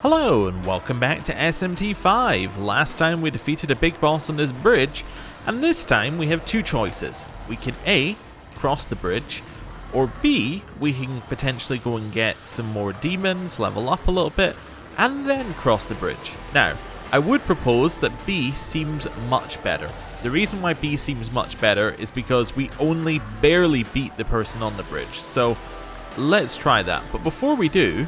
Hello and welcome back to SMT5. Last time we defeated a big boss on this bridge, and this time we have two choices. We can A, cross the bridge, or B, we can potentially go and get some more demons, level up a little bit, and then cross the bridge. Now, I would propose that B seems much better. The reason why B seems much better is because we only barely beat the person on the bridge, so let's try that. But before we do,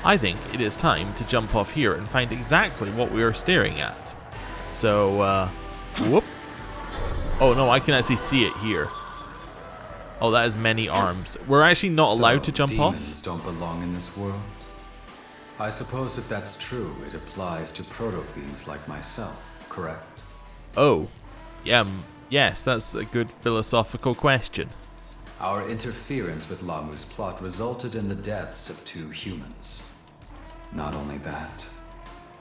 I think it is time to jump off here and find exactly what we are staring at. So, whoop. Oh no, I can actually see it here. Oh, that is many arms. We're actually not allowed to jump off. Demons don't belong in this world. I suppose if that's true, it applies to proto-fiends like myself, correct? Oh, yeah, yes, that's a good philosophical question. Our interference with Lamu's plot resulted in the deaths of 2 humans. Not only that,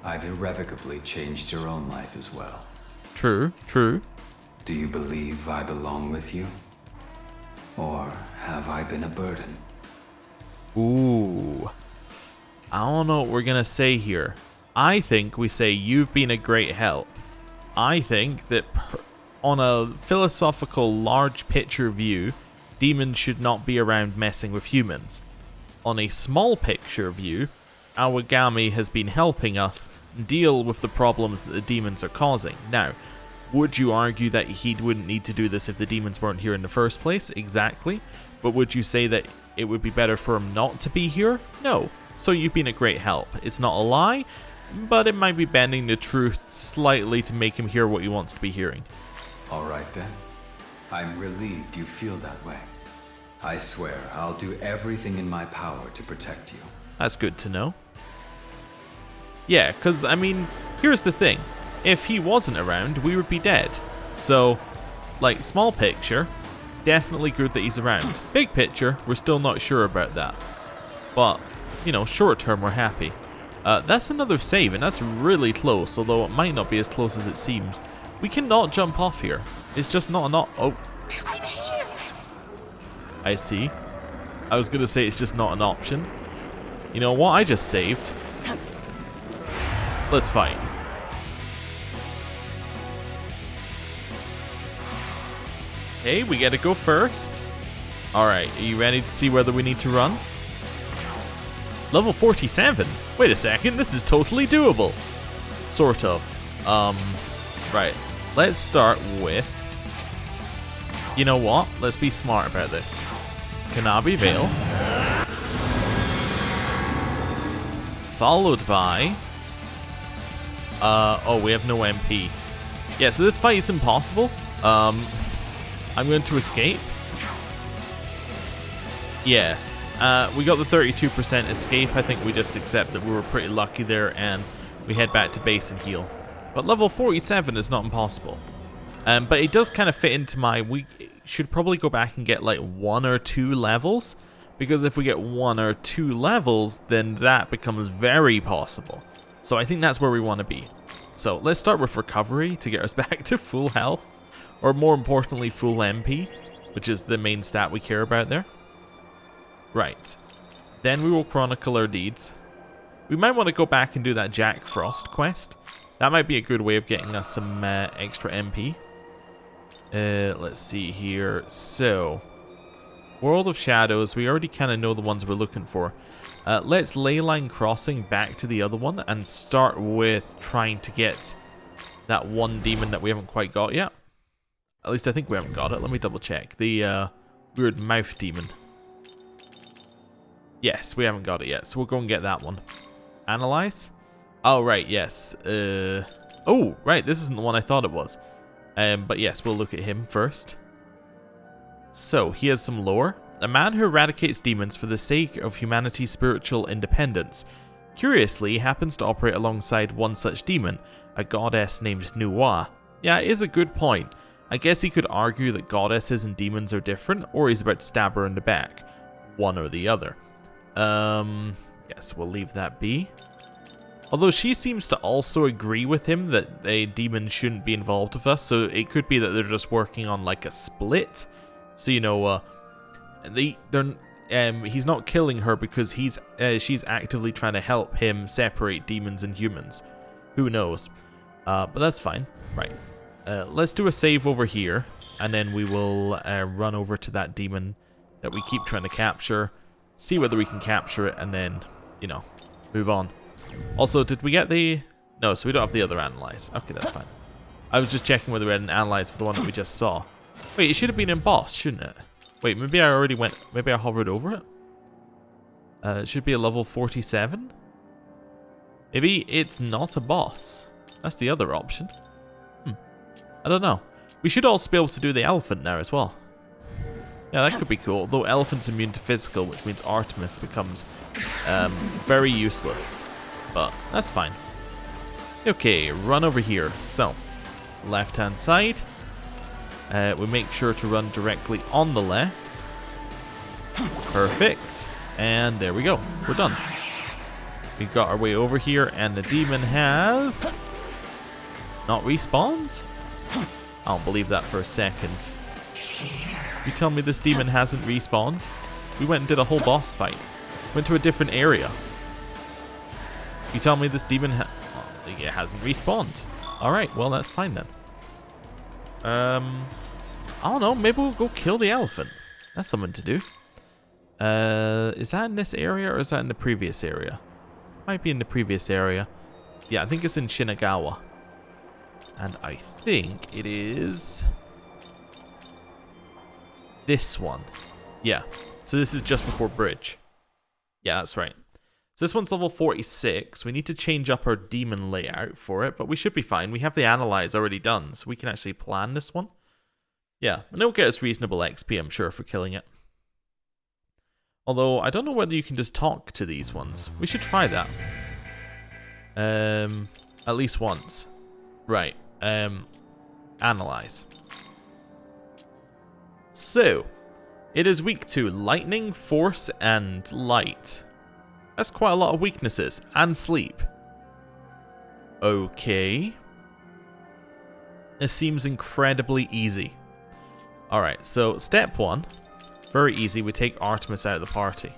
I've irrevocably changed your own life as well. True, true. Do you believe I belong with you? Or have I been a burden? Ooh. I don't know what we're gonna say here. I think we say you've been a great help. I think that on a philosophical large picture view, demons should not be around messing with humans. On a small picture view, Awagami has been helping us deal with the problems that the demons are causing. Now, would you argue that he wouldn't need to do this if the demons weren't here in the first place? Exactly. But would you say that it would be better for him not to be here? No. So you've been a great help. It's not a lie, but it might be bending the truth slightly to make him hear what he wants to be hearing. Alright then. I'm relieved you feel that way. I swear I'll do everything in my power to protect you. That's good to know. Yeah, because, I mean, here's the thing. If he wasn't around, we would be dead. So, like, small picture, definitely good that he's around. Big picture, we're still not sure about that. But, you know, short term, we're happy. That's another save, and that's really close, although it might not be as close as it seems. We cannot jump off here. It's just not an oh. I see. I was going to say it's just not an option. You know what? I just saved. Let's fight. Hey, we gotta go first. Alright, are you ready to see whether we need to run? Level 47? Wait a second, this is totally doable. Sort of. Right. Let's start with... You know what? Let's be smart about this. Kanabi Veil. Followed by... oh, we have no MP. Yeah, so this fight is impossible. I'm going to escape. Yeah. We got the 32% escape. I think we just accept that we were pretty lucky there and we head back to base and heal. But level 47 is not impossible. But it does kind of fit into my... We should probably go back and get like 1 or 2 levels. Because if we get 1 or 2 levels, then that becomes very possible. So I think that's where we want to be. So let's start with recovery to get us back to full health. Or more importantly, full MP, which is the main stat we care about there. Right. Then we will chronicle our deeds. We might want to go back and do that Jack Frost quest. That might be a good way of getting us some extra MP. Let's see here. So, World of Shadows, we already kind of know the ones we're looking for. Let's leyline crossing back to the other one and start with trying to get that one demon that we haven't quite got yet. At least I think we haven't got it. Let me double check. The weird mouth demon. Yes, we haven't got it yet, so we'll go and get that one. Analyze? Oh, right, yes. Oh, right, this isn't the one I thought it was. But yes, we'll look at him first. So, he has some lore. A man who eradicates demons for the sake of humanity's spiritual independence. Curiously, he happens to operate alongside one such demon, a goddess named Nuwa. Yeah, it is a good point. I guess he could argue that goddesses and demons are different, or he's about to stab her in the back. One or the other. Yes, we'll leave that be. Although she seems to also agree with him that a demon shouldn't be involved with us, so it could be that they're just working on like a split. So, you know, they're he's not killing her because she's actively trying to help him separate demons and humans. Who knows? But that's fine. Right. Let's do a save over here, and then we will run over to that demon that we keep trying to capture, see whether we can capture it, and then, you know, move on. Also, did we get the... No, so we don't have the other analyze. Okay, that's fine. I was just checking whether we had an analyze for the one that we just saw. Wait, it should have been embossed, shouldn't it? Wait, maybe I already went... Maybe I hovered over it? It should be a level 47? Maybe it's not a boss. That's the other option. I don't know. We should also be able to do the elephant now as well. Yeah, that could be cool. Though elephant's immune to physical, which means Artemis becomes very useless. But that's fine. Okay, run over here. So, left-hand side. We make sure to run directly on the left. Perfect. And there we go. We're done. We got our way over here, and the demon has not respawned? I don't believe that for a second. You tell me this demon hasn't respawned? We went and did a whole boss fight. Went to a different area. You tell me this demon it hasn't respawned. Alright, well that's fine then. I don't know, maybe we'll go kill the elephant. That's something to do. Is that in this area or is that in the previous area? Might be in the previous area. Yeah, I think it's in Shinagawa. And I think it is this one. Yeah. So this is just before bridge. Yeah, that's right. So this one's level 46. We need to change up our demon layout for it, but we should be fine. We have the analyze already done, so we can actually plan this one. Yeah, and it'll get us reasonable XP, I'm sure, for killing it. Although, I don't know whether you can just talk to these ones. We should try that. At least once. Right. Analyze. So, it is weak to lightning, force, and light. That's quite a lot of weaknesses. And sleep. Okay. This seems incredibly easy. Alright, so step 1. Very easy. We take Artemis out of the party.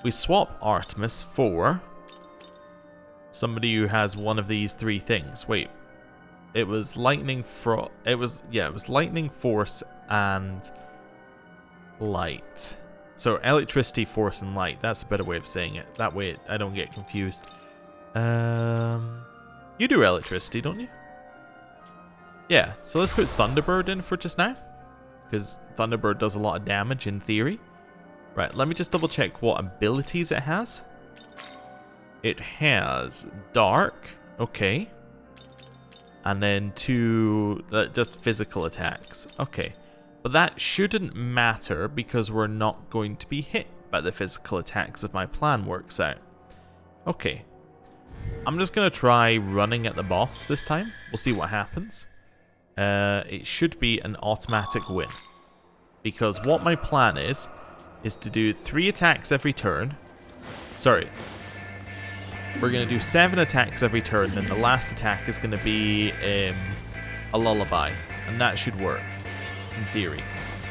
We swap Artemis for somebody who has one of these 3 things. Wait. It was lightning it was lightning, force, and light. So electricity, force, and light. That's a better way of saying it. That way I don't get confused. You do electricity, don't you? Yeah, so let's put Thunderbird in for just now. Because Thunderbird does a lot of damage in theory. Right, let me just double check what abilities it has. It has Dark. Okay. And then 2 just physical attacks. Okay. But that shouldn't matter because we're not going to be hit by the physical attacks if my plan works out. Okay. I'm just going to try running at the boss this time. We'll see what happens. It should be an automatic win. Because what my plan is to do 3 attacks every turn. Sorry. We're going to do 7 attacks every turn, then the last attack is going to be a lullaby. And that should work, in theory.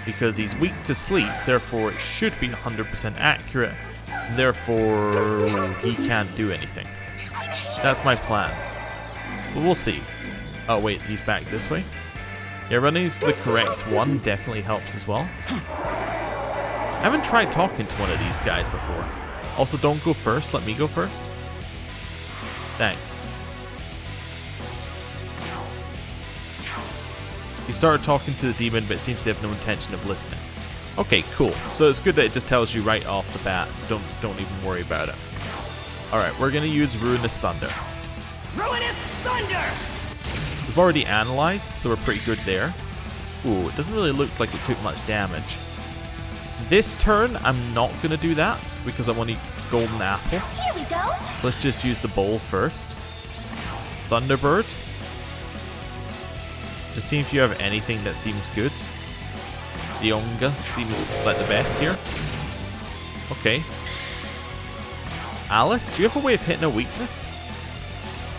Because he's weak to sleep, therefore it should be 100% accurate. Therefore, he can't do anything. That's my plan. But we'll see. Oh wait, he's back this way? Yeah, running to the correct one definitely helps as well. I haven't tried talking to one of these guys before. Also, don't go first, let me go first. Thanks. You started talking to the demon, but it seems to have no intention of listening. Okay, cool. So it's good that it just tells you right off the bat. Don't even worry about it. Alright, we're gonna use Ruinous Thunder. Ruinous Thunder! We've already analyzed, so we're pretty good there. Ooh, it doesn't really look like it took much damage. This turn, I'm not going to do that, because I want a golden apple. Here we go! Let's just use the bowl first. Thunderbird. Just see if you have anything that seems good. Zionga seems like the best here. Okay. Alice, do you have a way of hitting a weakness?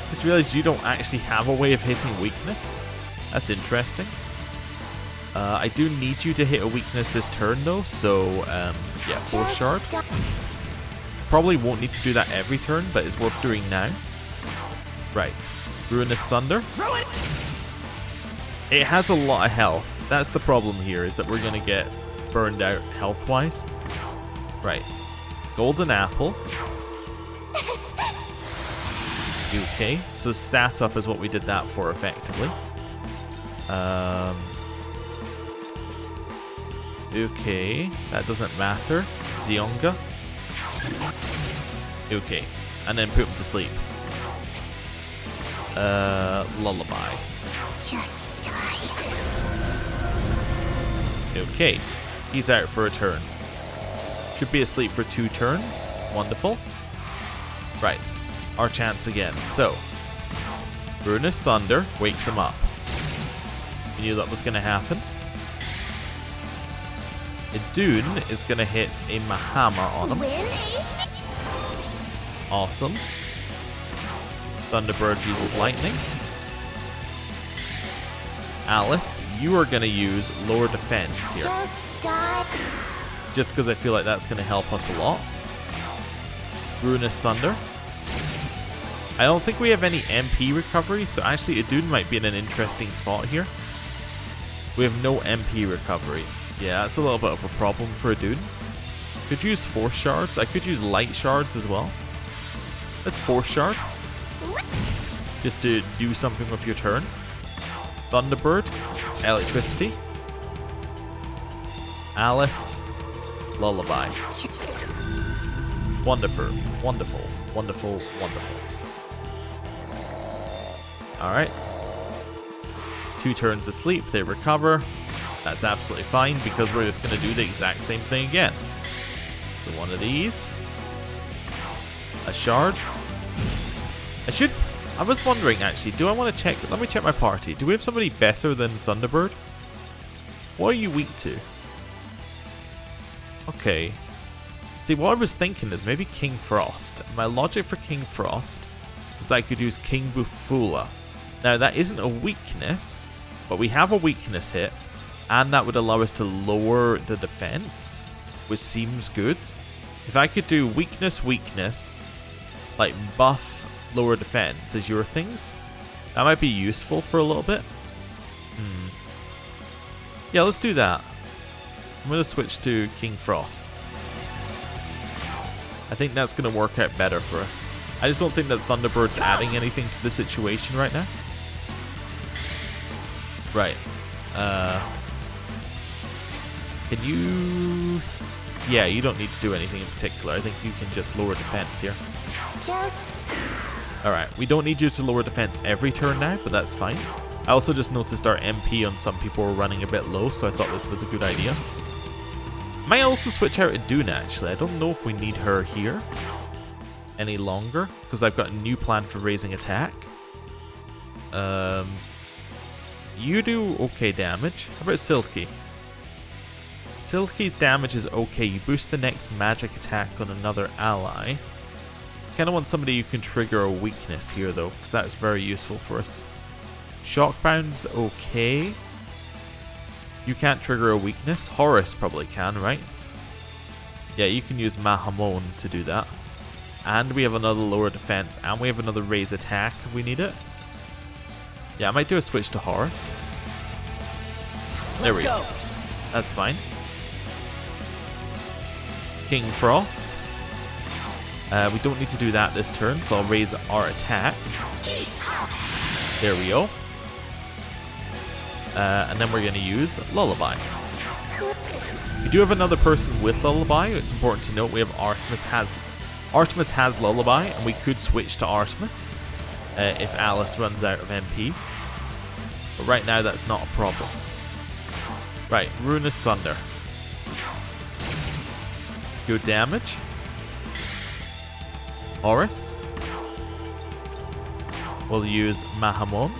Just realized you don't actually have a way of hitting weakness. That's interesting. I do need you to hit a weakness this turn though, so Yeah, Force Shard. Probably won't need to do that every turn, but it's worth doing now. Right. Ruinous Thunder. Ruin. It has a lot of health. That's the problem here, is that we're going to get burned out health-wise. Right. Golden Apple. Okay, so stats up is what we did that for, effectively. Okay, that doesn't matter. Zionga. Okay, and then put him to sleep. Lullaby. Just die. Okay, he's out for a turn. Should be asleep for 2 turns. Wonderful. Right, our chance again. So, Ruinous Thunder wakes him up. We knew that was going to happen. Idun is going to hit a Mahama on him. Awesome. Thunderbird uses lightning. Alice, you are going to use lower defense here. Just die. Just because I feel like that's going to help us a lot. Ruinous Thunder. I don't think we have any MP recovery, so actually Idun might be in an interesting spot here. We have no MP recovery. Yeah, that's a little bit of a problem for Idun. Could use Force Shards. I could use Light Shards as well. Let's Force Shard. Just to do something with your turn. Thunderbird. Electricity. Alice. Lullaby. Wonderful. Wonderful. Wonderful. Wonderful. Alright. 2 turns asleep. They recover. That's absolutely fine because we're just going to do the exact same thing again. So one of these. A shard. I was wondering actually, do I want to check? Let me check my party. Do we have somebody better than Thunderbird? What are you weak to? Okay. See, what I was thinking is maybe King Frost. My logic for King Frost was that I could use King Bufula. Now, that isn't a weakness, but we have a weakness hit, and that would allow us to lower the defense, which seems good. If I could do weakness, weakness, like buff, lower defense as your things, that might be useful for a little bit. Yeah, let's do that. I'm going to switch to King Frost. I think that's going to work out better for us. I just don't think that Thunderbird's adding anything to the situation right now. Right. Can you... Yeah, you don't need to do anything in particular. I think you can just lower defense here. Just... Alright, we don't need you to lower defense every turn now, but that's fine. I also just noticed our MP on some people were running a bit low, so I thought this was a good idea. Might also switch out Idun, actually. I don't know if we need her here any longer, because I've got a new plan for raising attack. You do okay damage. How about Silky? Silky's damage is okay. You boost the next magic attack on another ally. Kind of want somebody who can trigger a weakness here, though, because that's very useful for us. Shockbound's okay. You can't trigger a weakness. Horus probably can, right? Yeah, you can use Mahamon to do that. And we have another lower defense, and we have another raise attack if we need it. Yeah, I might do a switch to Horus. There we go. That's fine. King Frost. We don't need to do that this turn, so I'll raise our attack. There we go. And then we're going to use Lullaby. We do have another person with Lullaby. It's important to note we have Artemis has Lullaby, and we could switch to Artemis if Alice runs out of MP. But right now, that's not a problem. Right, Ruinous Thunder. Good damage. Horus. We'll use Mahamon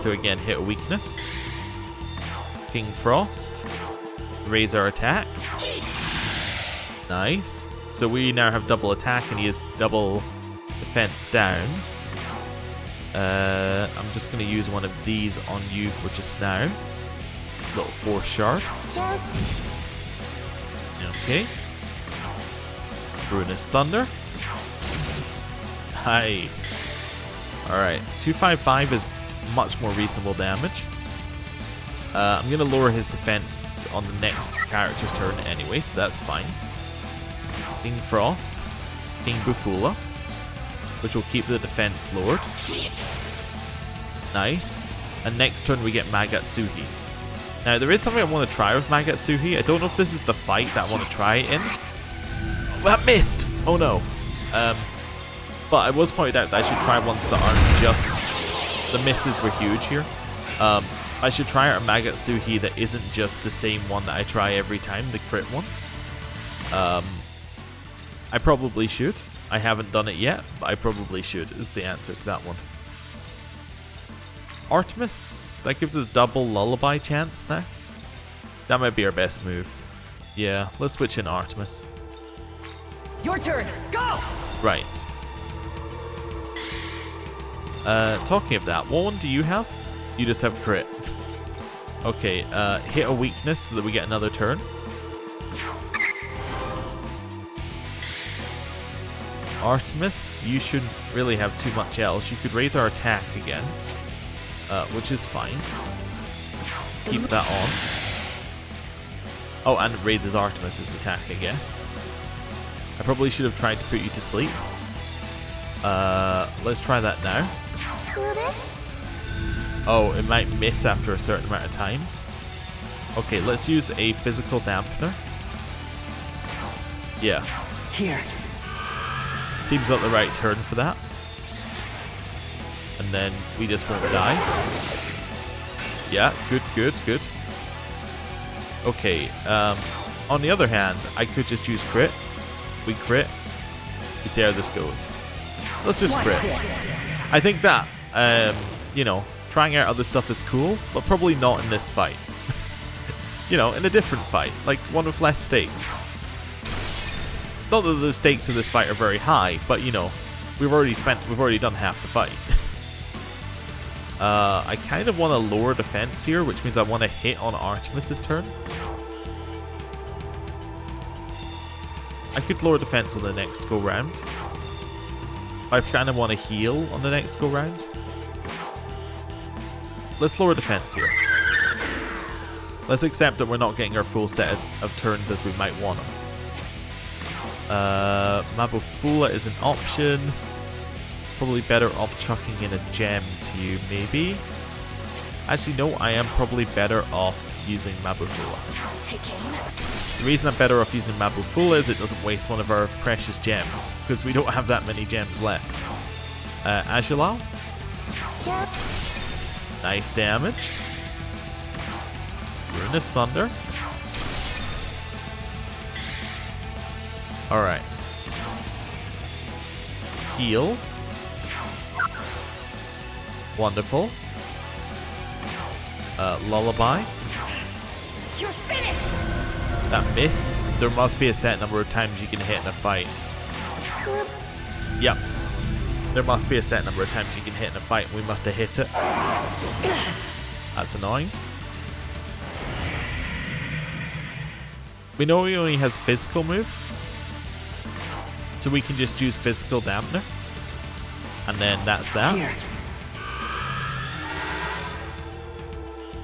to again hit a weakness. King Frost. Raise our attack. Nice. So we now have double attack and he has double defense down. I'm just going to use one of these on you for just now. Little Force Shard. Okay. Ruinous Thunder. Nice. Alright, 255 is much more reasonable damage. I'm going to lower his defense on the next character's turn anyway, so that's fine. King Frost, King Bufula, which will keep the defense lowered. Nice. And next turn we get Magatsuhi. Now there is something I want to try with Magatsuhi. I don't know if this is the fight that I want to try it in. Oh, that missed! Oh no. But I was pointed out that I should try ones that aren't just... The misses were huge here. I should try out a Magatsuhi that isn't just the same one that I try every time, the crit one. I probably should. I haven't done it yet, but I probably should, is the answer to that one. Artemis, that gives us double lullaby chance now. That might be our best move. Yeah, let's switch in Artemis. Your turn. Go. Right. Talking of that, what one do you have? You just have crit. Okay, hit a weakness so that we get another turn. Artemis, you shouldn't really have too much else. You could raise our attack again, which is fine. Keep that on. Oh, and it raises Artemis's attack, I guess. I probably should have tried to put you to sleep. Let's try that now. Oh, it might miss after a certain amount of times. Okay, let's use a physical dampener. Yeah. Here. Seems like the right turn for that. And then we just won't die. Yeah, good, good, good. Okay, on the other hand, I could just use crit. We crit. You see how this goes. Let's just crit. I think that, you know, trying out other stuff is cool, but probably not in this fight. You know, in a different fight, like one with less stakes. Not that the stakes of this fight are very high, but you know, we've already done half the fight. I kind of want to lower defense here, which means I want to hit on Artemis's turn. I could lower defense on the next go round. I kind of want to heal on the next go round. Let's lower defense here. Let's accept that we're not getting our full set of turns as we might want them. Mabufula is an option. Probably better off chucking in a gem to you, maybe. Actually, no, I am probably better off using Mabufula. The reason I'm better off using Mabufula is it doesn't waste one of our precious gems, because we don't have that many gems left. Azulal? Nice damage. Ruinous Thunder. Alright. Heal. Wonderful. Lullaby. You're finished. That missed. There must be a set number of times you can hit in a fight. Yep. There must be a set number of times you can hit in a fight, and we must have hit it. That's annoying. We know he only has physical moves, so we can just use physical dampener. And then that's that. Here.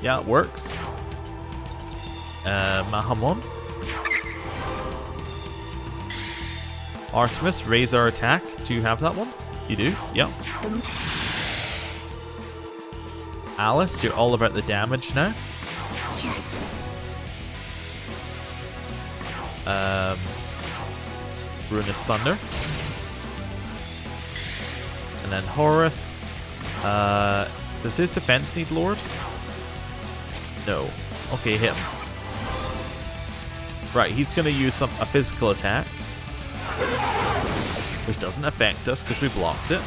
Yeah, it works. Mahamon. Artemis, raise our attack. Do you have that one? You do? Yep. Alice, you're all about the damage now. Ruinous Thunder. And then Horus. Does his defense need lowered? No. Okay, hit him. Right, he's going to use a physical attack, which doesn't affect us because we blocked it.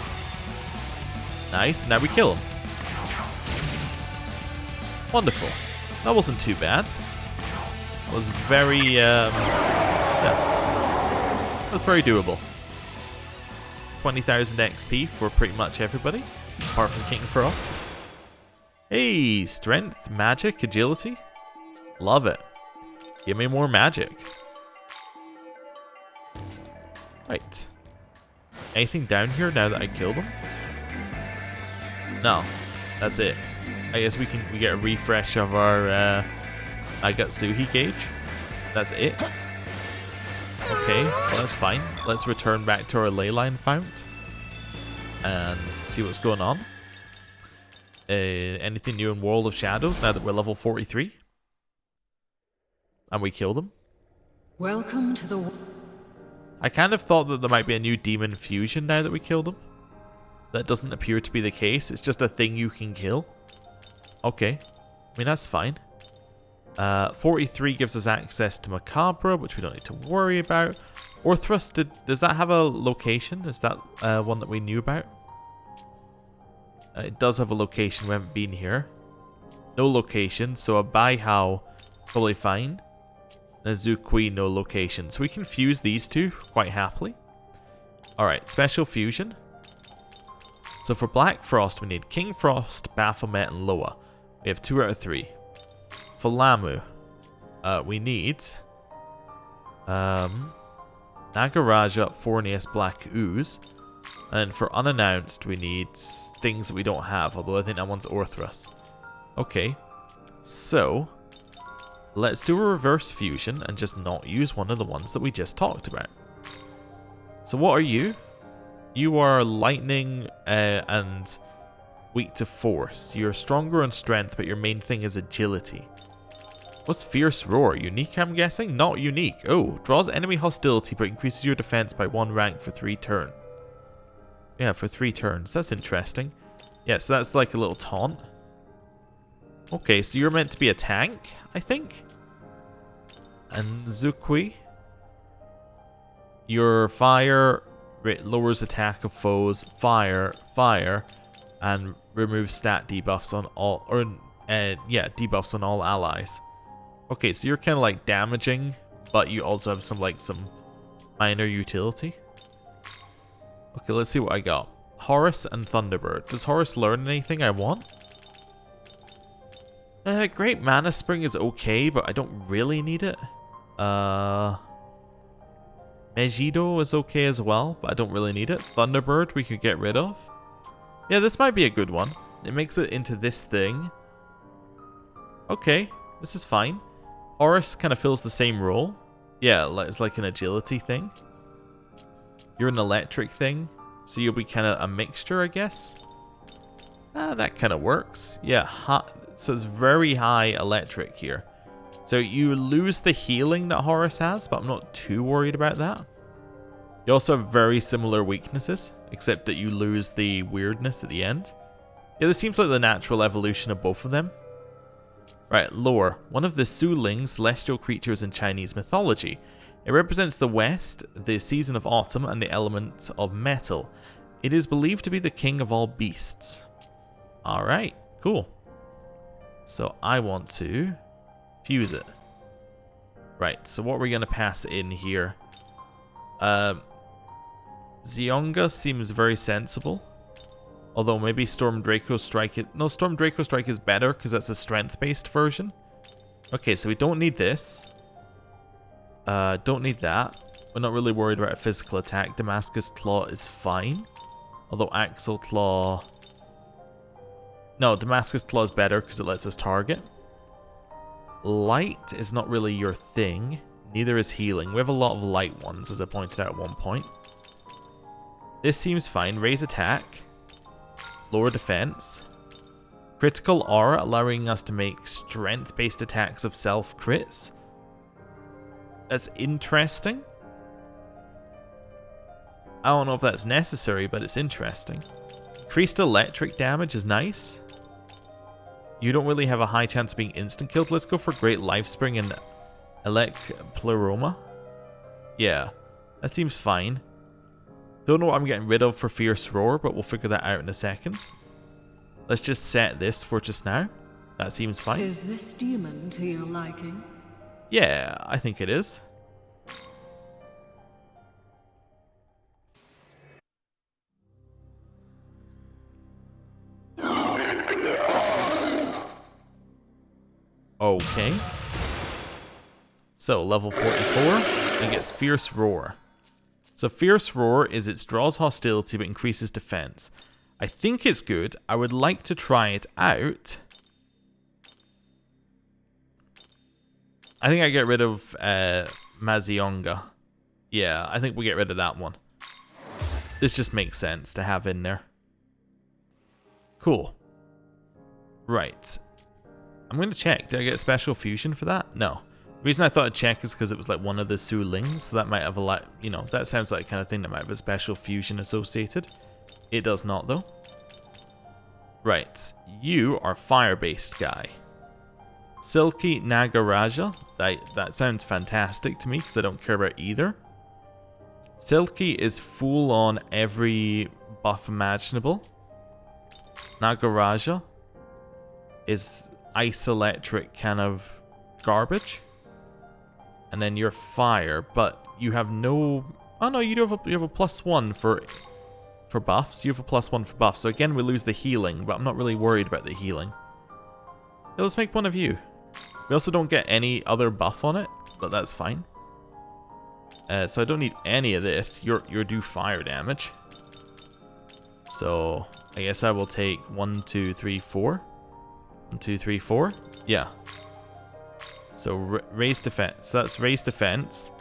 Nice, now we kill him. Wonderful. That wasn't too bad. It was very, yeah. That was very doable. 20,000 XP for pretty much everybody, apart from King Frost. Hey, strength, magic, agility. Love it. Give me more magic. Right. Anything down here now that I killed him? No. That's it. I guess we get a refresh of our Agatsuhi gauge. That's it. Okay, well, that's fine. Let's return back to our ley line fount and see what's going on. Anything new in World of Shadows now that we're level 43? And we killed him? Welcome to the... I kind of thought that there might be a new demon fusion now that we killed him. That doesn't appear to be the case. It's just a thing you can kill. Okay. I mean, that's fine. 43 gives us access to Macabre, which we don't need to worry about. Orthrus, does that have a location? Is that one that we knew about? It does have a location. We haven't been here. No location, so a Baihao probably fine. And a Zukui, no location. So we can fuse these two quite happily. Alright, special fusion. So for Black Frost, we need King Frost, Baphomet, and Loa. We have 2 out of 3. For Lamu, we need Nagaraja, Forneus, Black Ooze. And for Unannounced, we need things that we don't have, although I think that one's Orthrus. Okay, so let's do a reverse fusion and just not use one of the ones that we just talked about. So what are you? You are lightning and weak to force. You're stronger on strength, but your main thing is agility. What's Fierce Roar? Unique, I'm guessing? Not unique. Oh, draws enemy hostility, but increases your defense by 1 rank for 3 turns. Yeah, for 3 turns. That's interesting. Yeah, so that's like a little taunt. Okay, so you're meant to be a tank, I think. And Zukui. Your fire lowers attack of foes, fire, and removes stat debuffs on all, debuffs on all allies. Okay, so you're kind of like damaging, but you also have some minor utility. Okay, let's see what I got. Horus and Thunderbird. Does Horus learn anything I want? Great Mana Spring is okay, but I don't really need it. Megiddo is okay as well, but I don't really need it. Thunderbird we could get rid of. Yeah, this might be a good one. It makes it into this thing. Okay, this is fine. Horus kind of fills the same role. Yeah, it's like an agility thing. You're an electric thing, so you'll be kind of a mixture, I guess. That kind of works. Yeah, so it's very high electric here. So you lose the healing that Horus has, but I'm not too worried about that. You also have very similar weaknesses, except that you lose the weirdness at the end. Yeah, this seems like the natural evolution of both of them. Right, lore. One of the Suling celestial creatures in Chinese mythology. It represents the West, the season of autumn, and the element of metal. It is believed to be the king of all beasts. Alright, cool. So I want to fuse it. Right, so what we're going to pass in here. Zionga seems very sensible. Although maybe Storm Draco Strike... No, Storm Draco Strike is better because that's a strength-based version. Okay, so we don't need this. Don't need that. We're not really worried about a physical attack. Damascus Claw is fine. Although Axle Claw... No, Damascus Claw is better because it lets us target. Light is not really your thing. Neither is healing. We have a lot of light ones, as I pointed out at one point. This seems fine. Raise attack. Lower defense. Critical aura, allowing us to make strength-based attacks of self-crits. That's interesting. I don't know if that's necessary, but it's interesting. Increased electric damage is nice. You don't really have a high chance of being instant killed. Let's go for Great Lifespring and Pleroma. Yeah, that seems fine. Don't know what I'm getting rid of for Fierce Roar, but we'll figure that out in a second. Let's just set this for just now. That seems fine. Is this demon to your liking? Yeah, I think it is. Okay. So, level 44, and gets Fierce Roar. So Fierce Roar is it draws hostility but increases defense. I think it's good. I would like to try it out. I think I get rid of Mazionga. Yeah, I think we get rid of that one. This just makes sense to have in there. Cool. Right. I'm going to check. Did I get a special fusion for that? No. The reason I thought I'd check is because it was like one of the Su Lings, so that might have a lot, you know, that sounds like the kind of thing that might have a special fusion associated. It does not, though. Right. You are fire-based guy. Silky Nagaraja. That sounds fantastic to me because I don't care about either. Silky is full on every buff imaginable. Nagaraja is ice electric kind of garbage. And then you're fire, but you have no... Oh no, you have a +1 for buffs. You have a +1 for buffs. So again, we lose the healing, but I'm not really worried about the healing. Yeah, let's make one of you. We also don't get any other buff on it, but that's fine. So I don't need any of this. You're do fire damage. So I guess I will take 1, 2, 3, 4. 1, 2, 3, 4. Yeah. So raise defense. So that's raise defense,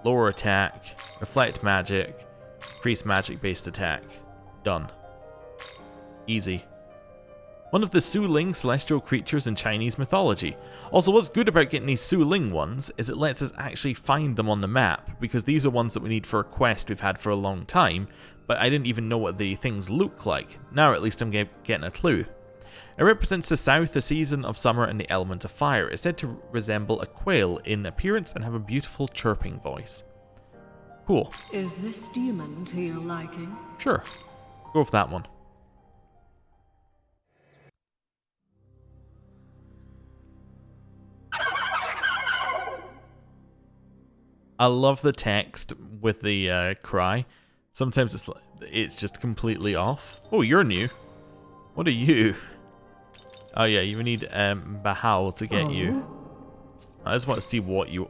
lower attack, reflect magic, increase magic based attack. Done. Easy. One of the Su Ling celestial creatures in Chinese mythology. Also, what's good about getting these Su Ling ones is it lets us actually find them on the map, because these are ones that we need for a quest we've had for a long time, but I didn't even know what the things look like. Now at least I'm getting a clue. It represents the south, the season of summer, and the element of fire. It's said to resemble a quail in appearance and have a beautiful chirping voice. Cool. Is this demon to your liking? Sure. Go with that one. I love the text with the cry. Sometimes it's just completely off. Oh, you're new. What are you? Oh yeah, you need Bahal to get you. I just want to see what you...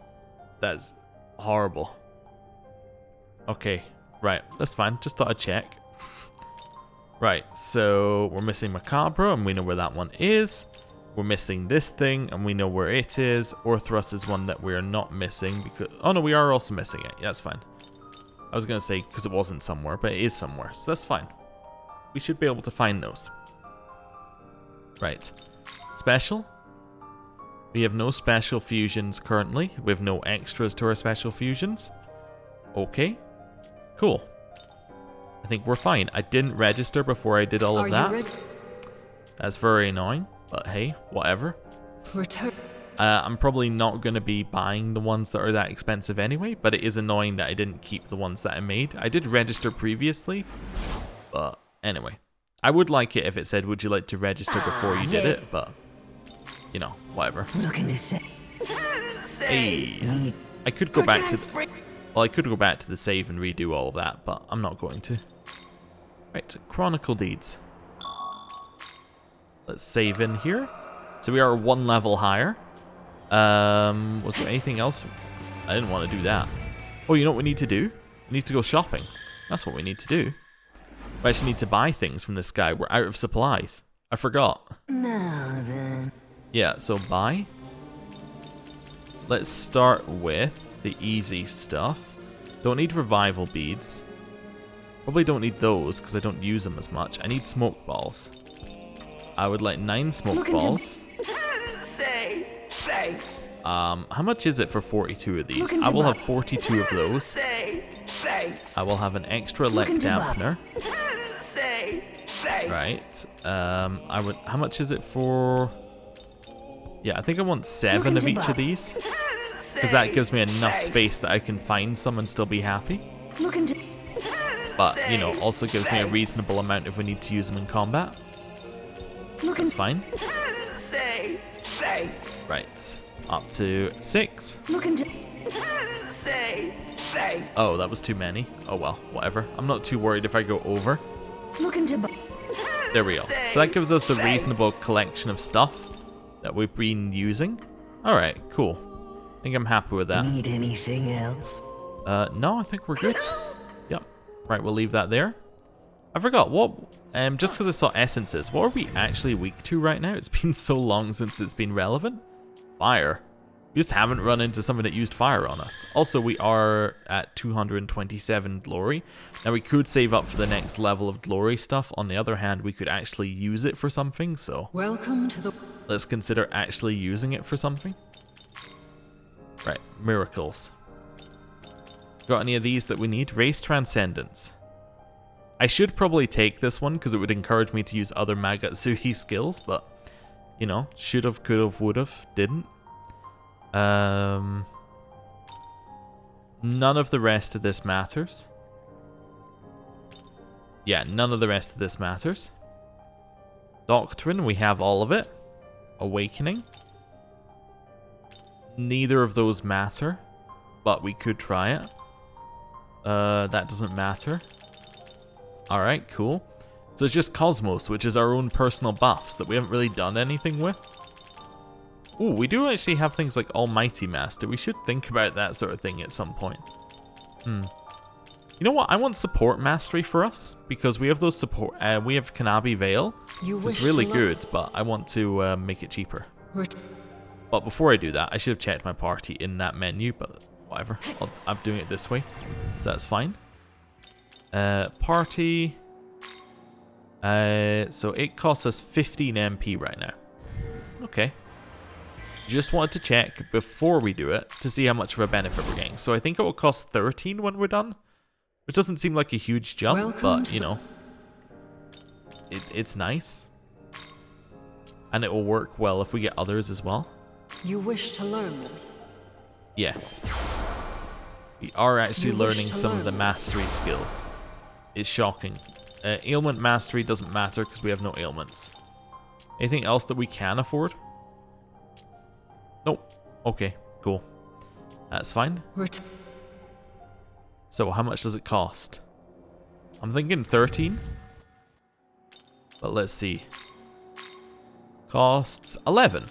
That's horrible. Okay, right, that's fine. Just thought I'd check. Right, so we're missing Macabre, and we know where that one is. We're missing this thing, and we know where it is. Orthros is one that we're not missing because... Oh no, we are also missing it. Yeah, that's fine. I was going to say because it wasn't somewhere, but it is somewhere, so that's fine. We should be able to find those. Right. Special. We have no special fusions currently. We have no extras to our special fusions. Okay. Cool. I think we're fine. I didn't register before I did all of that. That's very annoying, but hey, whatever. I'm probably not going to be buying the ones that are that expensive anyway, but it is annoying that I didn't keep the ones that I made. I did register previously, but anyway. I would like it if it said, would you like to register before you did it, but, you know, whatever. Looking to say. Hey, I could go back to... Well, I could go back to the save and redo all of that, but I'm not going to. Right, Chronicle Deeds. Let's save in here. So we are 1 level higher. Was there anything else? I didn't want to do that. Oh, you know what we need to do? We need to go shopping. That's what we need to do. We actually need to buy things from this guy. We're out of supplies. I forgot. Now then. Yeah, so buy. Let's start with the easy stuff. Don't need revival beads. Probably don't need those because I don't use them as much. I need smoke balls. I would like 9 smoke balls. Say thanks. How much is it for 42 of these? I will have 42 of those. Say thanks. I will have an extra elect dampener. Say thanks. Right. I would. How much is it for? Yeah, I think I want 7 of each of these because that gives me enough space that I can find some and still be happy. But you know, also gives me a reasonable amount if we need to use them in combat. That's fine. Say thanks. Right. Up to 6. Say thanks. Oh, that was too many. Oh well, whatever. I'm not too worried if I go over. There we go. So that gives us a reasonable collection of stuff that we've been using. Alright, cool. I think I'm happy with that. Need anything else? No, I think we're good. Right, we'll leave that there. I forgot, what, just because I saw essences, what are we actually weak to right now? It's been so long since it's been relevant. Fire. We just haven't run into something that used fire on us. Also, we are at 227 glory. Now, we could save up for the next level of glory stuff. On the other hand, we could actually use it for something, so... Welcome to the... Let's consider actually using it for something. Right, miracles. Got any of these that we need? Race Transcendence. I should probably take this one because it would encourage me to use other Magatsuhi skills, but, you know, should've, could've, would've, didn't. None of the rest of this matters. Yeah, none of the rest of this matters. Doctrine, we have all of it. Awakening. Neither of those matter, but we could try it. That doesn't matter. Alright, cool. So it's just Cosmos, which is our own personal buffs that we haven't really done anything with. Ooh, we do actually have things like Almighty Master. We should think about that sort of thing at some point. You know what? I want support mastery for us, because we have those support... we have Kanabi Veil, which is really good, but I want to make it cheaper. But before I do that, I should have checked my party in that menu, but whatever. I'm doing it this way, so that's fine. Party. So it costs us 15 MP right now. Okay. Just wanted to check before we do it to see how much of a benefit we're getting. So I think it will cost 13 when we're done, which doesn't seem like a huge jump, but you know, it's nice. And it will work well if we get others as well. You wish to learn this? Yes. We are actually learning some of the mastery skills. It's shocking. Ailment mastery doesn't matter because we have no ailments. Anything else that we can afford? Nope. Okay, cool. That's fine. So how much does it cost? I'm thinking 13. But let's see. Costs 11.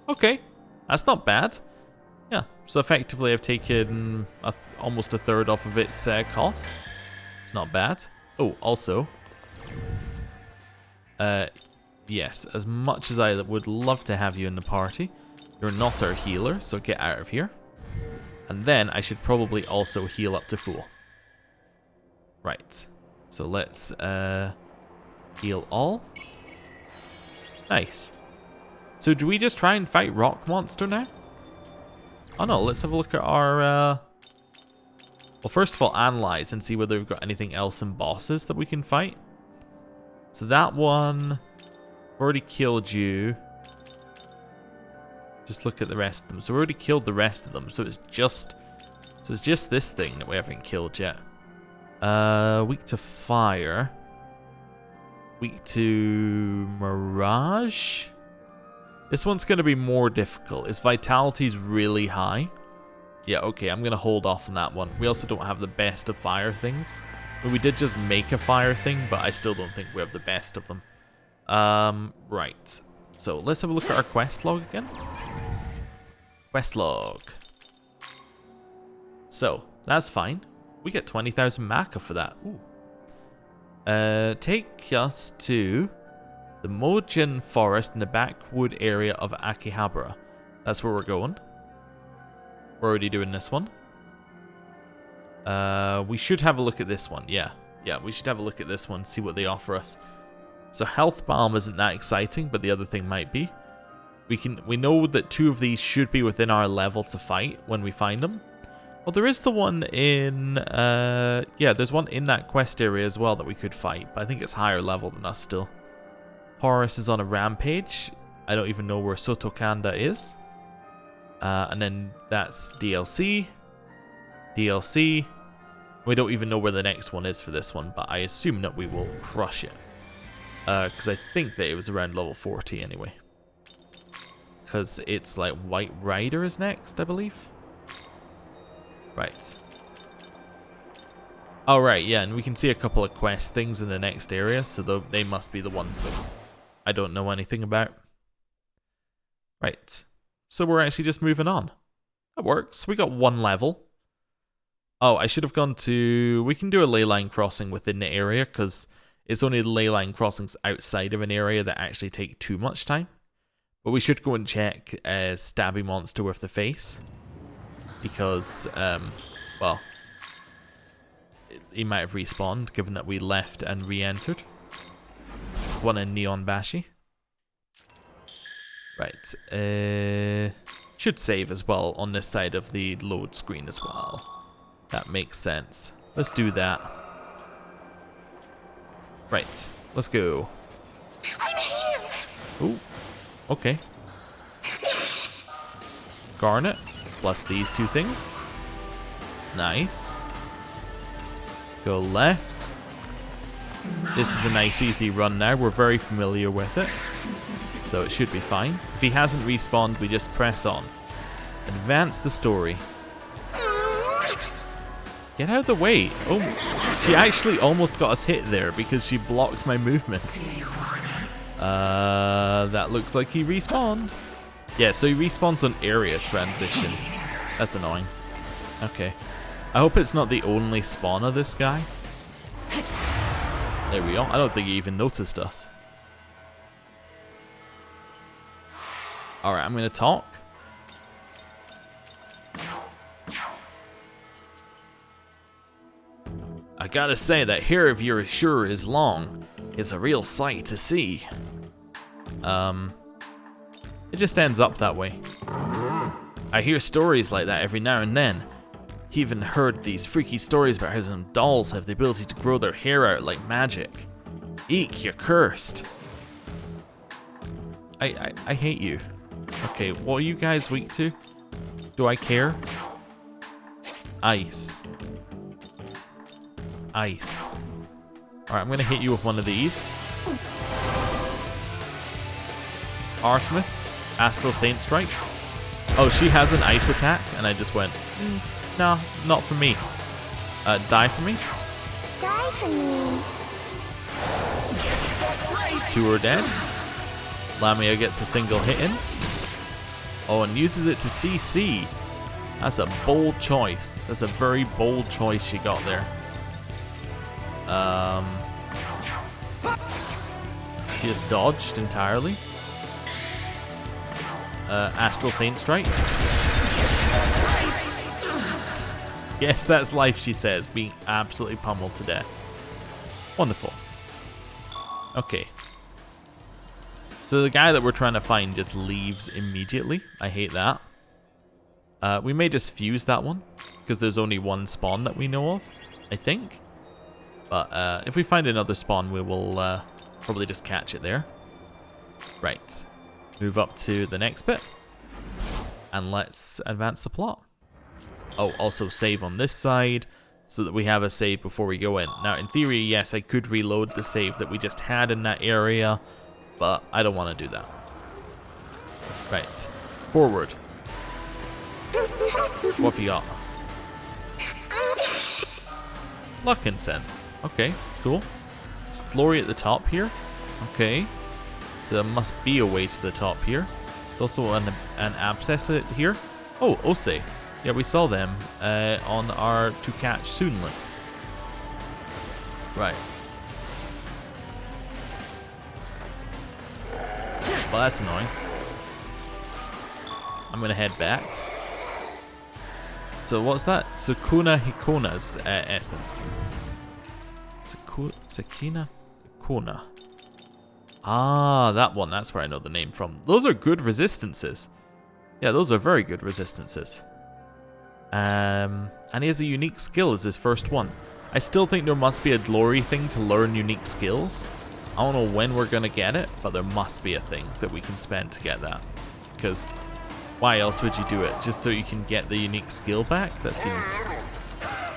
Okay, that's not bad. Yeah, so effectively I've taken almost a third off of its cost. It's not bad. Oh, also, yes, as much as I would love to have you in the party, you're not our healer, so get out of here. And then I should probably also heal up to full. Right, so let's heal all. Nice. So do we just try and fight Rock Monster now? Oh no, let's have a look at our... Well, first of all, analyze and see whether we've got anything else in bosses that we can fight. So that one... I've already killed you. Just look at the rest of them. So we already killed the rest of them. So it's just this thing that we haven't killed yet. Weak to fire. Weak to Mirage. This one's going to be more difficult. Its vitality's really high. Yeah, okay, I'm going to hold off on that one. We also don't have the best of fire things. Well, we did just make a fire thing, but I still don't think we have the best of them. Right. So let's have a look at our quest log again. Quest log. So, that's fine. We get 20,000 Maka for that. Ooh. Take us to the Mojin Forest in the backwood area of Akihabara. That's where we're going. We're already doing this one. We should have a look at this one. Yeah, we should have a look at this one, see what they offer us. So Health Balm isn't that exciting, but the other thing might be. We know that 2 of these should be within our level to fight when we find them. Well, there is the one in... yeah, there's one in that quest area as well that we could fight, but I think it's higher level than us still. Horus is on a rampage. I don't even know where Sotokanda is. And then that's DLC. DLC. We don't even know where the next one is for this one, but I assume that we will crush it. Because I think that it was around level 40 anyway. Because it's like White Rider is next, I believe. Right. Alright, yeah, and we can see a couple of quest things in the next area, so they must be the ones that I don't know anything about. Right. So we're actually just moving on. That works. We got 1 level. Oh, I should have gone to... We can do a ley line crossing within the area, because it's only the ley line crossings outside of an area that actually take too much time. But we should go and check Stabby Monster with the face. Because, well, he might have respawned, given that we left and re-entered. One in Neon Bashi. Right. Should save as well on this side of the load screen as well. That makes sense. Let's do that. Right. Let's go. I'm here. Ooh. Okay. Garnet. Plus these two things. Nice. Go left. This is a nice easy run now. We're very familiar with it. So it should be fine. If he hasn't respawned, we just press on. Advance the story. Get out of the way. Oh, she actually almost got us hit there because she blocked my movement. That looks like he respawned. Yeah, so he respawns on area transition. That's annoying. Okay. I hope it's not the only spawn of this guy. There we are. I don't think he even noticed us. Alright, I'm going to talk. I gotta say that hair of yours sure is long. It's a real sight to see. It just ends up that way. I hear stories like that every now and then. Even heard these freaky stories about how some dolls have the ability to grow their hair out like magic. Eek, you're cursed. I hate you. Okay, what are you guys weak to? Do I care? Ice. Ice. Alright, I'm gonna hit you with one of these. Artemis. Astral Saint Strike. Oh, she has an ice attack, and I just went, no, not for me. Die for me? Die for me. Two are dead. Lamia gets a single hit in. Oh, and uses it to CC. That's a bold choice. That's a very bold choice she got there. She just dodged entirely. Astral Saint Strike. Yes, that's life, she says, being absolutely pummeled to death. Wonderful. Okay. So the guy that we're trying to find just leaves immediately. I hate that. We may just fuse that one, because there's only one spawn that we know of, I think. But if we find another spawn, we will probably just catch it there. Right. Move up to the next bit. And let's advance the plot. Oh, also save on this side, so that we have a save before we go in. Now, in theory, yes, I could reload the save that we just had in that area, but I don't want to do that. Right. Forward. What have you got? Luck Incense. Okay, cool. There's glory at the top here. Okay. So there must be a way to the top here. There's also an Abscess here. Oh, Ose. Yeah, we saw them on our to catch soon list. Right. Well, that's annoying. I'm gonna head back. So what's that? Sukuna Hikona's essence. Sakina Hikona. Ah, that one. That's where I know the name from. Those are good resistances. Yeah, those are very good resistances. And he has a unique skill as his first one. I still think there must be a glory thing to learn unique skills. I don't know when we're going to get it, but there must be a thing that we can spend to get that. Because why else would you do it? Just so you can get the unique skill back? That seems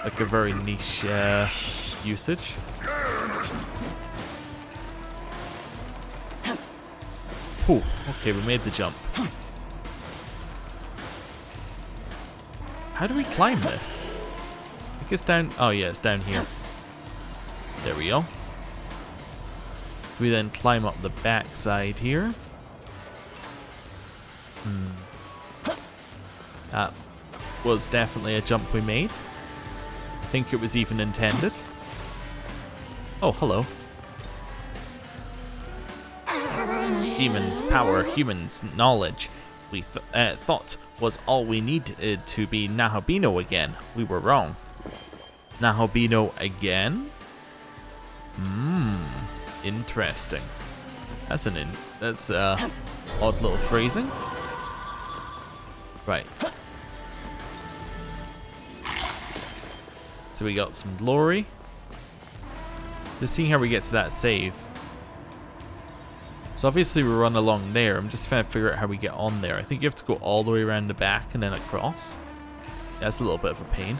like a very niche usage. Oh, okay, we made the jump. How do we climb this? I think it's down... Oh yeah, it's down here. There we go. We then climb up the back side here. That was definitely a jump we made. I think it was even intended. Oh, hello. Demons, power, humans, knowledge. We thought was all we needed to be Nahabino again. We were wrong. Nahabino again? Interesting. That's odd little phrasing. Right. So we got some glory. Just seeing how we get to that save. So obviously we run along there. I'm just trying to figure out how we get on there. I think you have to go all the way around the back and then across. Yeah, that's a little bit of a pain.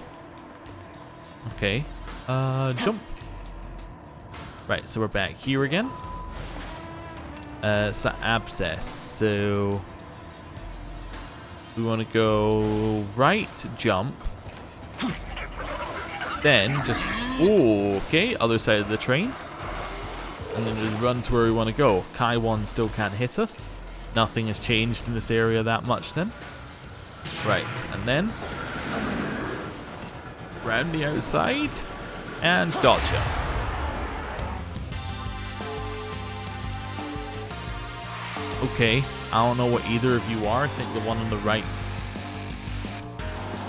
Okay. Jump. Right, so we're back here again. It's that Abscess. So we want to go right, jump. Then just, okay, other side of the train. And then just run to where we want to go. Kai-1 still can't hit us. Nothing has changed in this area that much then. Right, and then round the outside. And gotcha. Okay, I don't know what either of you are. I think the one on the right,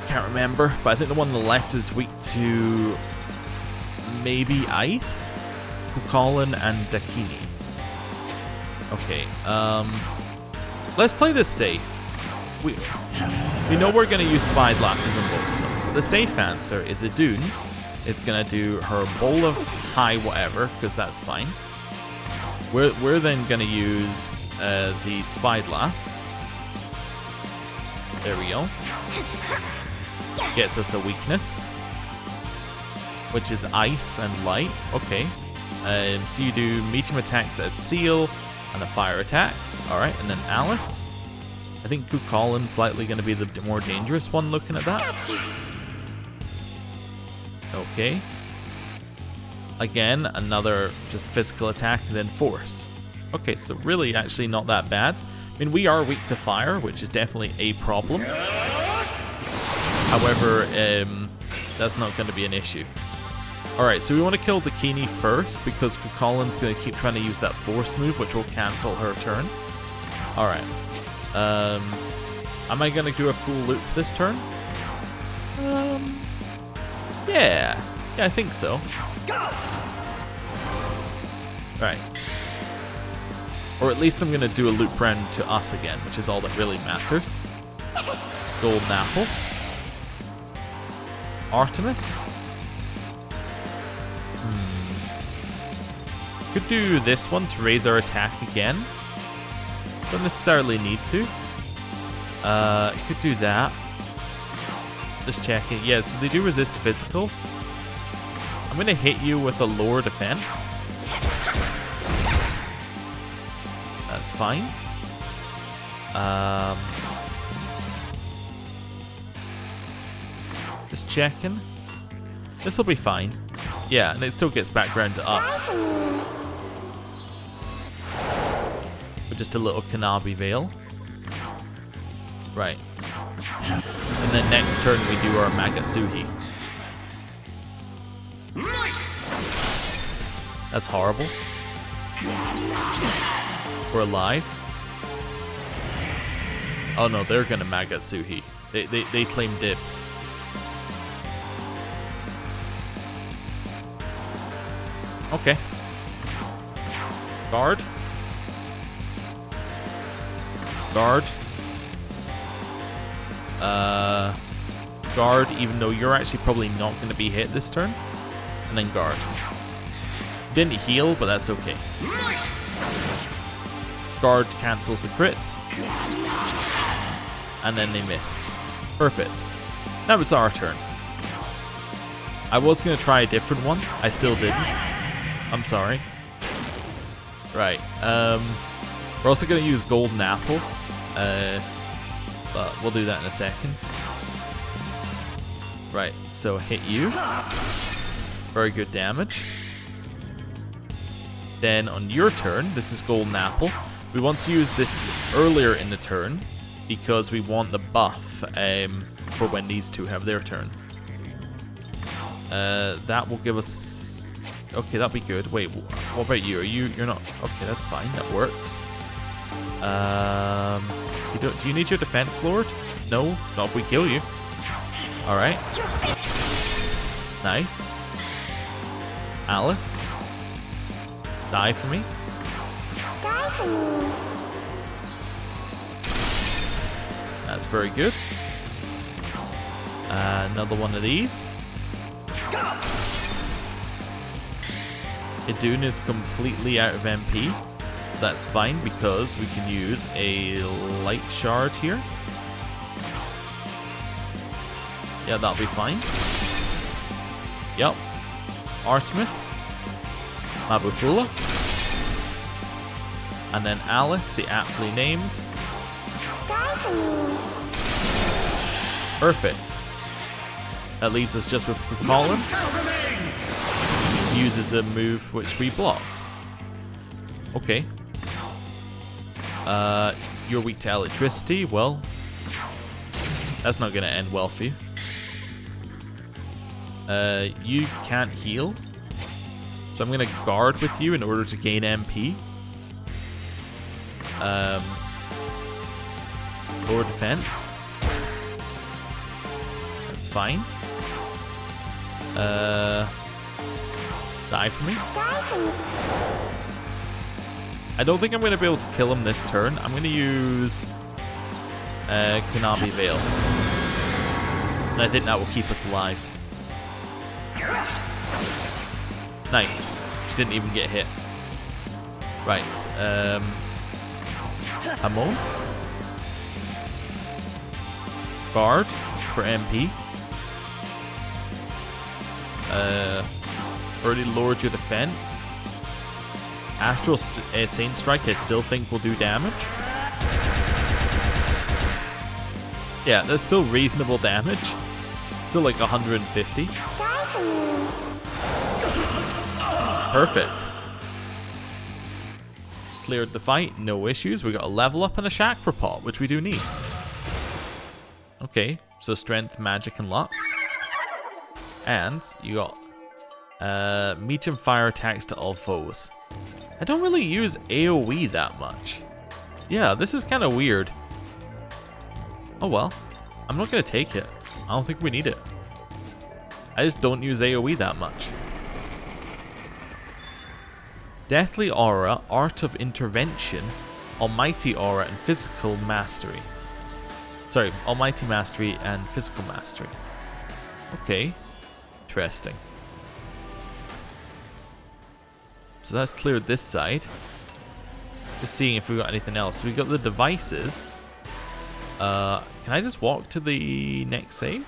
can't remember, but I think the one on the left is weak to maybe ice, Kukulin, and Dakini. Okay, let's play this safe. We know we're going to use spy glasses on both of them. The safe answer is Adun is going to do her bowl of high whatever, because that's fine. We're then going to use the spy glass. There we go. Gets us a weakness, which is ice and light. Okay. So you do medium attacks that have seal and a fire attack. Alright, and then Alice. I think Kukulin's slightly going to be the more dangerous one looking at that. Okay. Again, another just physical attack and then force. Okay, so really actually not that bad. I mean, we are weak to fire, which is definitely a problem. However, that's not going to be an issue. Alright, so we want to kill Dakini first because Kukulin's going to keep trying to use that force move, which will cancel her turn. Alright. Am I going to do a full loop this turn? Yeah, I think so. Right. Or at least I'm going to do a loop round to us again, which is all that really matters. Golden apple. Artemis. Could do this one to raise our attack again. Don't necessarily need to. Could do that. Just checking. Yeah, so they do resist physical. I'm going to hit you with a lower defense. That's fine. Just checking. This will be fine. Yeah, and it still gets back around to us. With just a little Kanabi Veil. Right. And then next turn we do our Magatsuhi. That's horrible. We're alive. Oh no, they're gonna Magatsuhi. They claim dibs. Okay. Guard. Guard. Guard, even though you're actually probably not going to be hit this turn. And then guard. Didn't heal, but that's okay. Guard cancels the crits. And then they missed. Perfect. That was our turn. I was going to try a different one. I still didn't. I'm sorry. Right. We're also going to use Golden Apple. But we'll do that in a second. Right, so hit you. Very good damage. Then on your turn, this is Golden Apple. We want to use this earlier in the turn because we want the buff for when these two have their turn. That will give us... Okay, that'll be good. Wait, what about you? You're not... Okay, that's fine. That works. Do you need your defense, Lord? No, not if we kill you. Alright. Nice. Alice. Die for me. Die for me. That's very good. Another one of these. Idun is completely out of MP. That's fine because we can use a light shard here. Yeah, that'll be fine. Yep. Artemis. Mabufula. And then Alice, the aptly named. Die for me. Perfect. That leaves us just with Colin. Uses a move which we block. Okay. You're weak to electricity. Well, that's not going to end well for you. You can't heal. So I'm going to guard with you in order to gain MP. Lower defense. That's fine. Die for me. Die for me. I don't think I'm going to be able to kill him this turn. I'm going to use Kanabi Veil. And I think that will keep us alive. Nice. She didn't even get hit. Right. Hamon. Guard for MP. Early lowered your defense. Astral Saint Strike I still think will do damage. Yeah, that's still reasonable damage. Still like 150. Die for me. Perfect. Cleared the fight, no issues. We got a level up and a chakra pot, which we do need. Okay, so strength, magic, and luck. And you got medium fire attacks to all foes. I don't really use AoE that much. Yeah, this is kind of weird. Oh well, I'm not going to take it. I don't think we need it. I just don't use AoE that much. Deathly Aura, Art of Intervention, Almighty Aura, and Physical Mastery. Sorry, Almighty Mastery and Physical Mastery. Okay, interesting. So that's cleared this side. Just seeing if we got anything else. We got the devices. Can I just walk to the next save?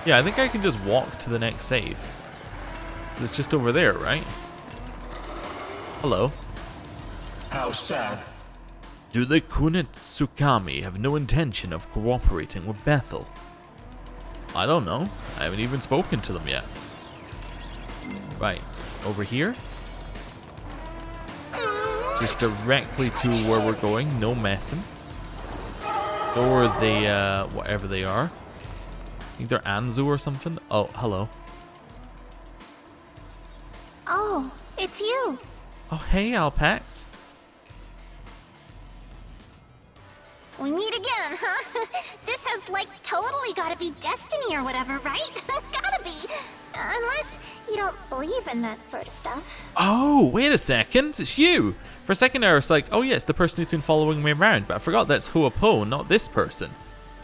Yeah, I think I can just walk to the next save. 'Cause it's just over there, right? Hello. How sad. Do the Kunetsukami have no intention of cooperating with Bethel? I don't know. I haven't even spoken to them yet. Right. Over here. Just directly to where we're going. No messing. Or the, whatever they are. I think they're Anzu or something. Oh, hello. Oh, it's you. Oh, hey, Alpax. We meet again, huh? This has, like, totally gotta be destiny or whatever, right? Gotta be. Unless you don't believe in that sort of stuff. Oh, wait a second. It's you. For a second there, it's like, oh, yeah, it's the person who's been following me around. But I forgot that's Huapo, not this person.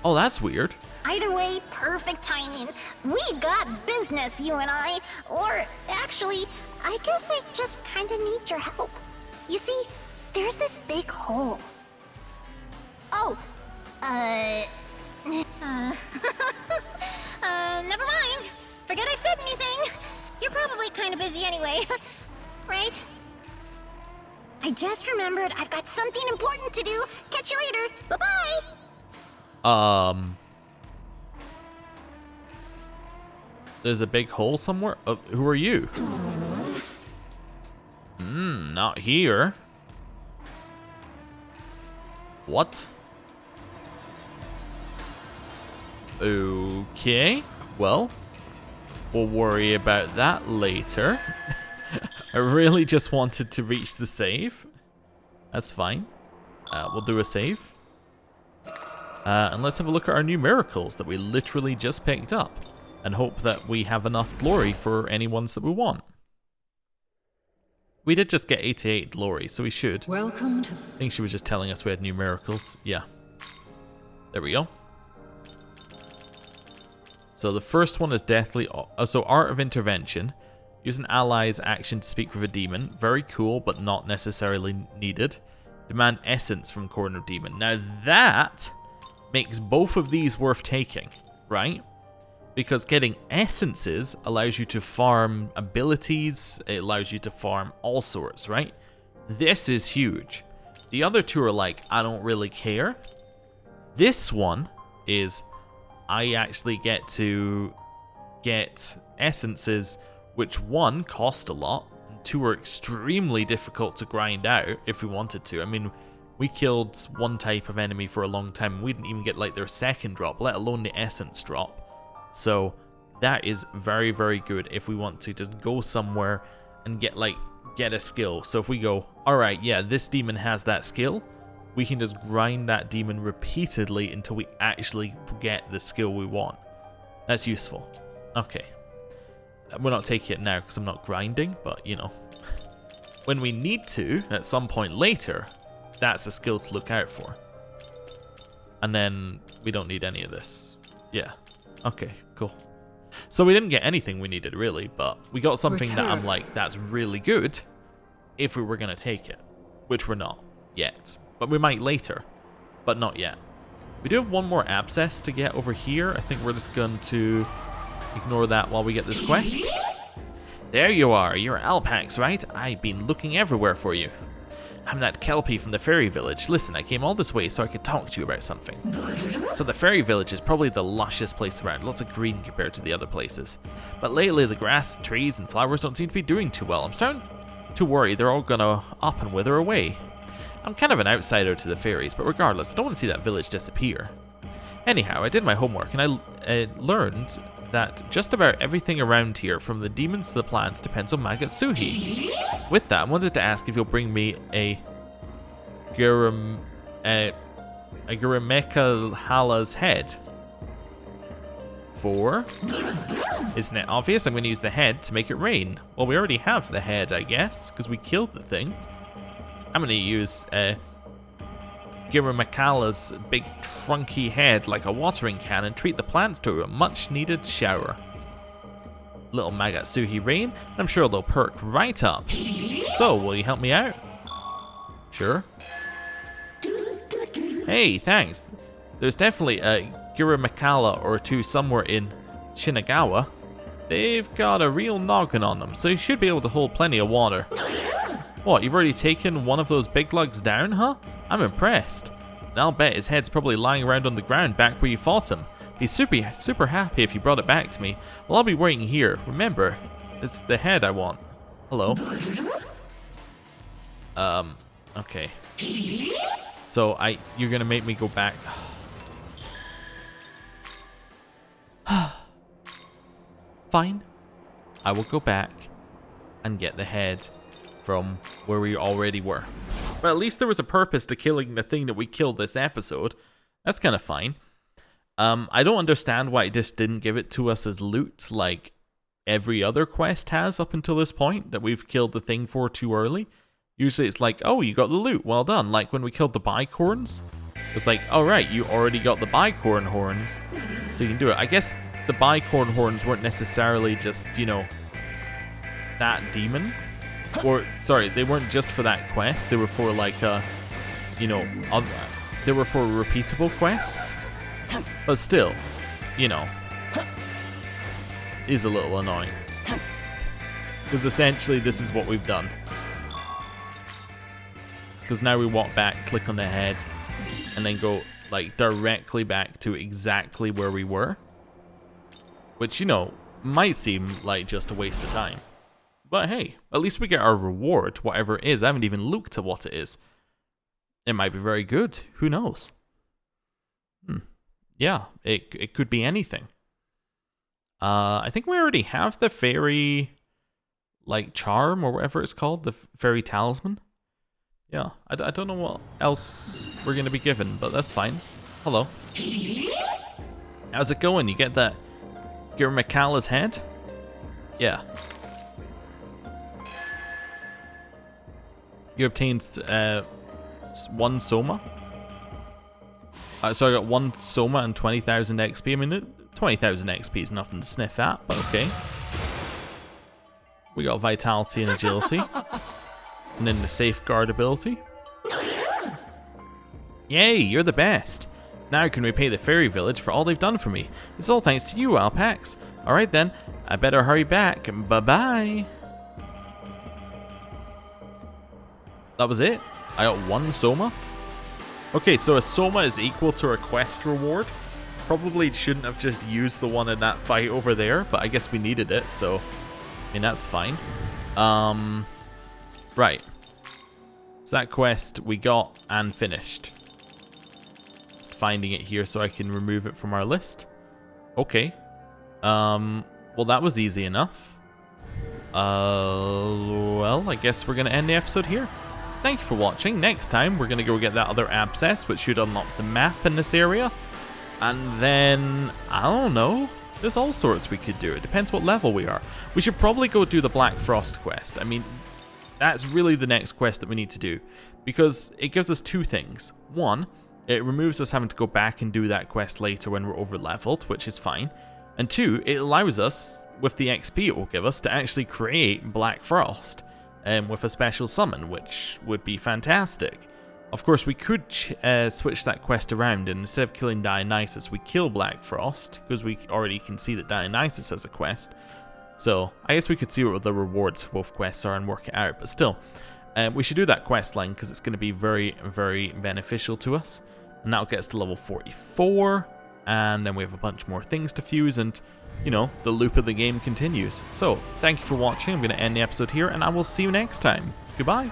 Oh, that's weird. Either way, perfect timing. We got business, you and I. Or, actually, I guess I just kinda need your help. You see, there's this big hole. Oh, never mind. Forget I said anything. You're probably kind of busy anyway, right? I just remembered I've got something important to do. Catch you later. Bye-bye. There's a big hole somewhere? Who are you? Not here. What? Okay. Well, we'll worry about that later. I really just wanted to reach the save. That's fine. We'll do a save. And let's have a look at our new miracles that we literally just picked up. And hope that we have enough glory for any ones that we want. We did just get 88 glory, so we should. Welcome to... I think she was just telling us we had new miracles. Yeah. There we go. So the first one is Deathly... so Art of Intervention. Use an ally's action to speak with a demon. Very cool, but not necessarily needed. Demand essence from Corner Demon. Now that makes both of these worth taking, right? Because getting essences allows you to farm abilities, it allows you to farm all sorts, right? This is huge. The other two are like, I don't really care. This one is, I actually get to get essences, which one, cost a lot, and two are extremely difficult to grind out if we wanted to. I mean, we killed one type of enemy for a long time, and we didn't even get like their second drop, let alone the essence drop. So that is very, very good if we want to just go somewhere and get a skill. So if we go, alright, yeah, this demon has that skill, we can just grind that demon repeatedly until we actually get the skill we want. That's useful. Okay. We're not taking it now because I'm not grinding, but you know. When we need to, at some point later, that's a skill to look out for. And then we don't need any of this. Yeah. Okay, cool. So we didn't get anything we needed, really, but we got something that I'm like, that's really good if we were going to take it, which we're not yet. But we might later, but not yet. We do have one more Abscess to get over here. I think we're just going to ignore that while we get this quest. There you are. You're Alpax, right? I've been looking everywhere for you. I'm that Kelpie from the fairy village. Listen, I came all this way so I could talk to you about something. So the fairy village is probably the lushest place around, lots of green compared to the other places. But lately the grass, trees, and flowers don't seem to be doing too well. I'm starting to worry they're all gonna up and wither away. I'm kind of an outsider to the fairies, but regardless, I don't want to see that village disappear. Anyhow, I did my homework and I learned that just about everything around here, from the demons to the plants, depends on Magatsuhi. With that, I wanted to ask if you'll bring me a Gurimekahala's head. For? Isn't it obvious? I'm going to use the head to make it rain. Well, we already have the head, I guess, because we killed the thing. I'm going to use Gurimekahala's big trunky head like a watering can and treat the plants to a much needed shower. Little Magatsuhi rain, I'm sure they'll perk right up. So, will you help me out? Sure. Hey, thanks. There's definitely a Gurimekahala or two somewhere in Shinagawa. They've got a real noggin on them, so you should be able to hold plenty of water. What, you've already taken one of those big lugs down, huh? I'm impressed. And I'll bet his head's probably lying around on the ground back where you fought him. He's super happy if you brought it back to me. Well, I'll be waiting here. Remember, it's the head I want. Hello. Okay. So you're gonna make me go back. Fine. I will go back and get the head from where we already were. But at least there was a purpose to killing the thing that we killed this episode. That's kind of fine. I don't understand why it just didn't give it to us as loot like every other quest has up until this point that we've killed the thing for too early. Usually it's like, oh, you got the loot, well done. Like when we killed the bicorns, it's like, oh right, you already got the bicorn horns, so you can do it. I guess the bicorn horns weren't necessarily just, you know, that demon. Or, sorry, they weren't just for that quest. They were for like, you know, they were for a repeatable quest. But still, you know, is a little annoying. Because essentially this is what we've done. Because now we walk back, click on the head, and then go like directly back to exactly where we were. Which, you know, might seem like just a waste of time. But hey, at least we get our reward, whatever it is. I haven't even looked at what it is. It might be very good. Who knows? Yeah, it could be anything. I think we already have the fairy, like, charm or whatever it's called, the fairy talisman. Yeah, I don't know what else we're going to be given, but that's fine. Hello. How's it going? You get that Gurmakala's head? Yeah. You obtained 1 Soma. So I got 1 Soma and 20,000 XP. I mean, 20,000 XP is nothing to sniff at, but okay. We got Vitality and Agility. And then the Safeguard ability. Yay, you're the best. Now I can repay the fairy village for all they've done for me. It's all thanks to you, Alpax. Alright then, I better hurry back. Bye-bye. That was it? I got 1 Soma? Okay, so a Soma is equal to a quest reward. Probably shouldn't have just used the one in that fight over there, but I guess we needed it, so I mean that's fine. Right. So that quest we got and finished. Just finding it here so I can remove it from our list. Okay. Well that was easy enough. Well, I guess we're gonna end the episode here. Thank you for watching. Next time, we're going to go get that other Abscess, which should unlock the map in this area. And then, I don't know, there's all sorts we could do. It depends what level we are. We should probably go do the Black Frost quest. I mean, that's really the next quest that we need to do. Because it gives us 2 things. 1, it removes us having to go back and do that quest later when we're over-leveled, which is fine. And 2, it allows us, with the XP it will give us, to actually create Black Frost. With a special summon, which would be fantastic. Of course, we could switch that quest around, and instead of killing Dionysus, we kill Black Frost, because we already can see that Dionysus has a quest. So, I guess we could see what the rewards for both quests are and work it out, but still, we should do that quest line, because it's going to be very, very beneficial to us. And that'll get us to level 44, and then we have a bunch more things to fuse, and you know, the loop of the game continues. So, thank you for watching. I'm going to end the episode here, and I will see you next time. Goodbye.